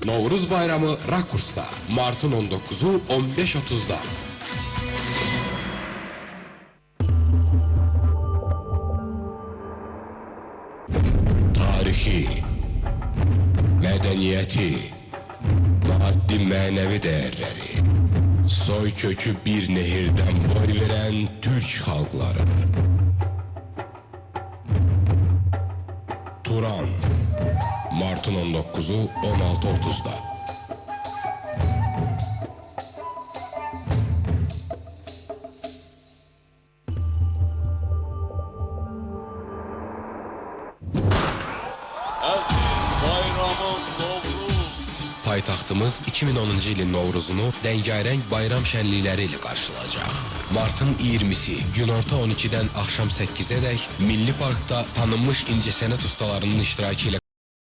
Novruz bayramı Rakurs'ta. Mart'ın 19'u 15.30'da. Tarihi, medeniyeti, maddi manevi değerleri, soy kökü bir nehirden boy veren Türk halkları. Turan, Mart'ın 19'u 16.30'da. Paytaxtımız 2010-cu ilin Novruzunu rəngarəng bayram şənlikləri ilə qarşılayacaq. Martın 20-si günorta 12-dən axşam 8-ədək Milli Parkda tanınmış incəsənət ustalarının iştirakı ilə